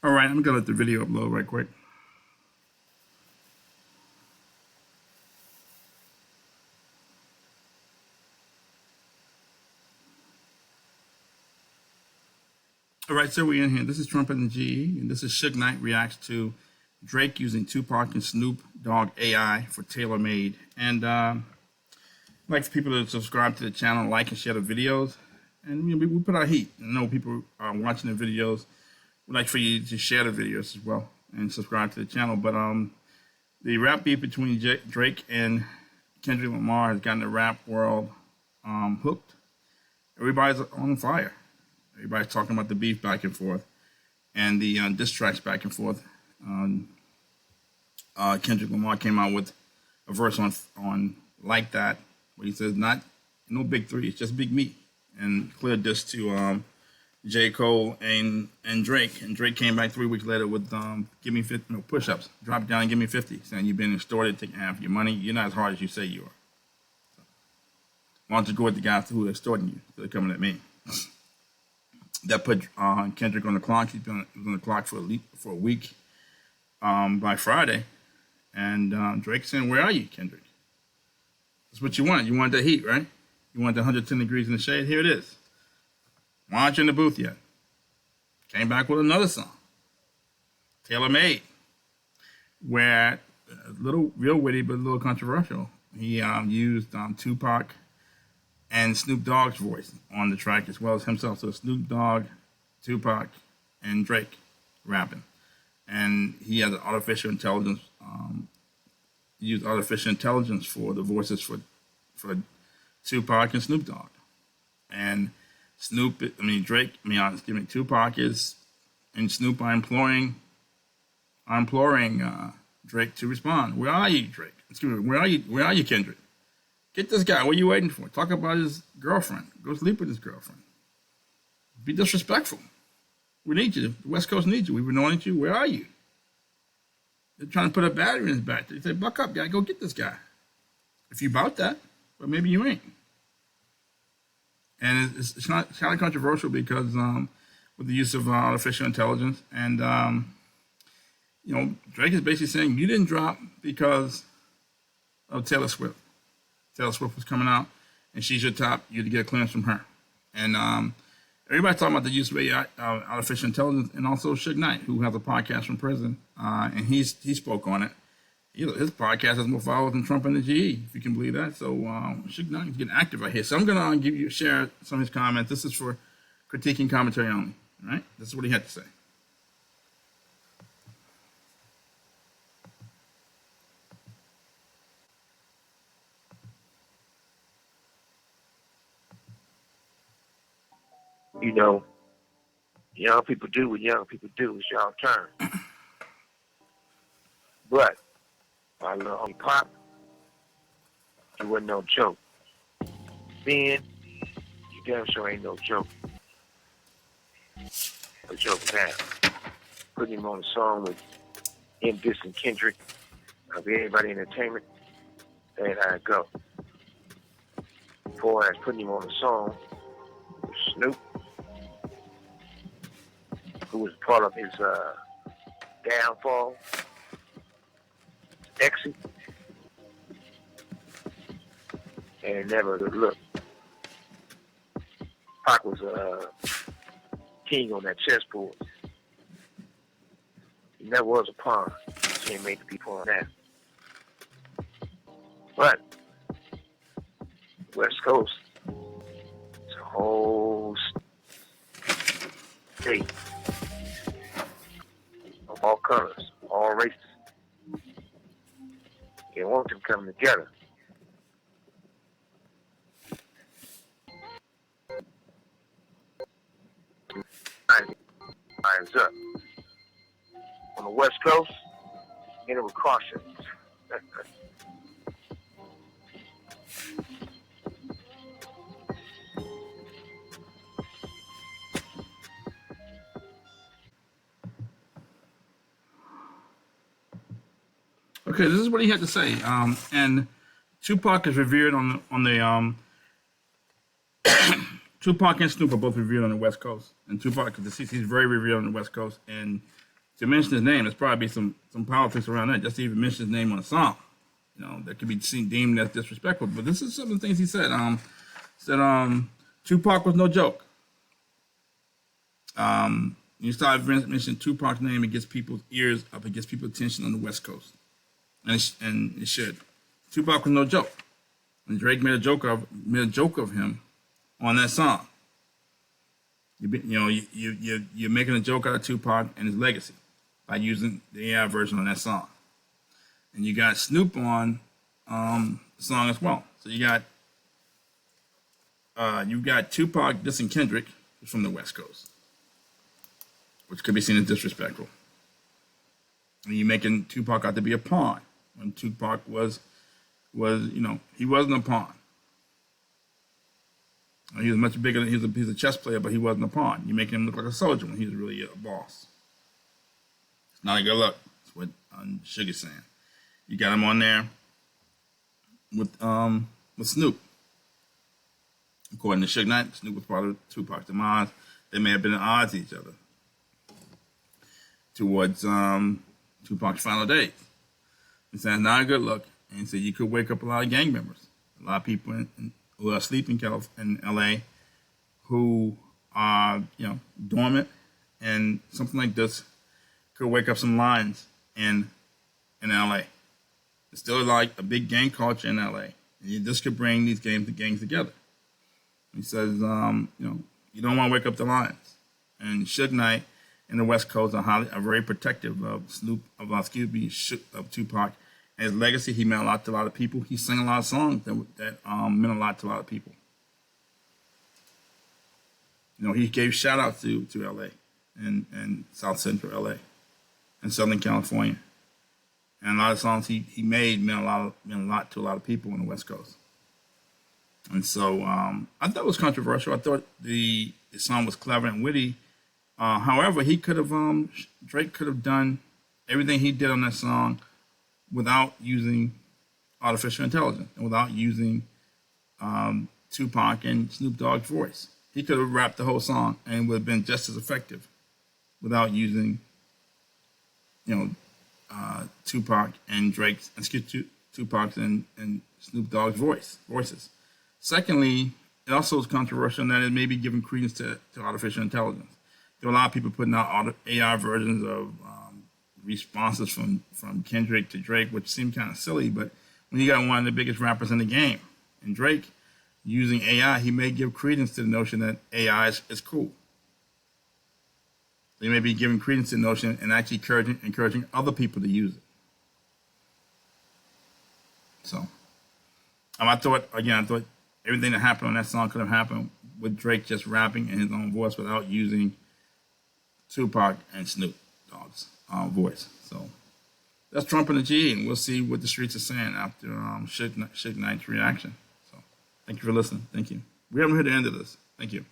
All right, I'm gonna let the video upload right quick. All right, so we're in here. This is Trump and the GE, and this is Suge Knight reacts to Drake using Tupac and Snoop Dogg AI for tailor-made. And I'd like for people to subscribe to the channel, like and share the videos. And we put our heat. I know people are watching the videos. We'd like for you to share the videos as well and subscribe to the channel. But the rap beef between Drake and Kendrick Lamar has gotten the rap world hooked. Everybody's on fire. Everybody's talking about the beef back and forth and the diss tracks back and forth. Kendrick Lamar came out with a verse on Like That, where he says, no big three, it's just big me. And cleared this to J. Cole and Drake. And Drake came back 3 weeks later with give me 50 push-ups. Drop it down and give me 50. Saying you've been extorted, taking half your money. You're not as hard as you say you are. So, why don't you go with the guys who are extorting you instead of coming at me? That put Kendrick on the clock. He was on the clock for a week by Friday. And Drake saying, where are you, Kendrick? That's what you wanted. You wanted the heat, right? You wanted the 110 degrees in the shade. Here it is. Why aren't you in the booth yet? Came back with another song, tailor-made, where a little real witty but a little controversial. He used Tupac and Snoop Dogg's voice on the track as well as himself. So Snoop Dogg, Tupac, and Drake rapping. And he has artificial intelligence, used artificial intelligence for the voices for Tupac and Snoop Dogg. And Tupac is, and Snoop are imploring Drake to respond. Where are you, Drake? Excuse me, where are you, Kendrick? Get this guy, what are you waiting for? Talk about his girlfriend. Go sleep with his girlfriend. Be disrespectful. We need you. The West Coast needs you. We've been anointed you. Where are you? They're trying to put a battery in his back. They say, buck up, guy, go get this guy. If you about that, but maybe you ain't. And it's kind of controversial because with the use of artificial intelligence, and Drake is basically saying you didn't drop because of Taylor Swift. Taylor Swift was coming out, and she's your top. You had to get a clearance from her. And everybody's talking about the use of AI, artificial intelligence, and also Suge Knight, who has a podcast from prison, and he spoke on it. His podcast has more followers than Trump and the GE, if you can believe that. So Suge Knight is getting active right here. So I'm going to share some of his comments. This is for critiquing commentary only. All right? This is what he had to say. You know, young people do what young people do. It's y'all turn. But I love hip hop. It wasn't no joke. Then, you damn sure ain't no joke. The joke is now. Putting him on a song with him dissing Kendrick of Everybody Entertainment. There I go. Before I was putting him on a song with Snoop, who was part of his downfall, exit, and never look. Pac was king on that chessboard. He never was a pawn. He ain't made to be pawn now. But West Coast, it's a whole state of all colors, all races. You want them coming together. Lines up. On the West Coast, enter with caution. Okay, this is what he had to say. And Tupac is revered on the Tupac and Snoop are both revered on the West Coast, and Tupac, he's very revered on the West Coast, and to mention his name, there's probably some politics around that. Just to even mention his name on a song, that could be seen deemed as disrespectful. But this is some of the things he said. Tupac was no joke. You start mentioning Tupac's name, it gets people's ears up, it gets people's attention on the West Coast, and it should. Tupac was no joke, and Drake made a joke of him on that song. You're making a joke out of Tupac and his legacy by using the AI version on that song, and you got Snoop on the song as well. So you got Tupac dissing Kendrick, who's from the West Coast, which could be seen as disrespectful. And you're making Tupac out to be a pawn when Tupac was he wasn't a pawn. He was much bigger. He's a chess player, but he wasn't a pawn. You're making him look like a soldier when he's really a boss. It's not a good look. That's what Suge is saying. You got him on there with Snoop. According to Suge Knight, Snoop was part of Tupac's demise. They may have been at odds with each other towards Tupac's final days. He said it's not a good look, and he said you could wake up a lot of gang members, a lot of people who are asleep in LA, who are dormant, and something like this could wake up some lions in LA. It's still like a big gang culture in LA, and this could bring these gangs together. He says, you don't want to wake up the lions. And Suge Knight and the West Coast are very protective of Tupac and his legacy. He meant a lot to a lot of people. He sang a lot of songs that meant a lot to a lot of people. He gave shout outs to LA and South Central LA and Southern California. And a lot of songs he made meant a lot to a lot of people on the West Coast. And so I thought it was controversial. I thought the song was clever and witty. However, Drake could have done everything he did on that song without using artificial intelligence and without using Tupac and Snoop Dogg's voice. He could have rapped the whole song and it would have been just as effective without using, Tupac and Tupac and Snoop Dogg's voices. Secondly, it also is controversial in that it may be giving credence to artificial intelligence. There are a lot of people putting out AI versions of responses from Kendrick to Drake, which seem kind of silly, but when you got one of the biggest rappers in the game, and Drake using AI, he may give credence to the notion that AI is cool. They may be giving credence to the notion and actually encouraging other people to use it. So, I thought everything that happened on that song could have happened with Drake just rapping in his own voice without using Tupac and Snoop Dogg's voice. So that's Trump and the G, and we'll see what the streets are saying after Suge Knight's reaction. So thank you for listening. Thank you. We haven't heard the end of this. Thank you.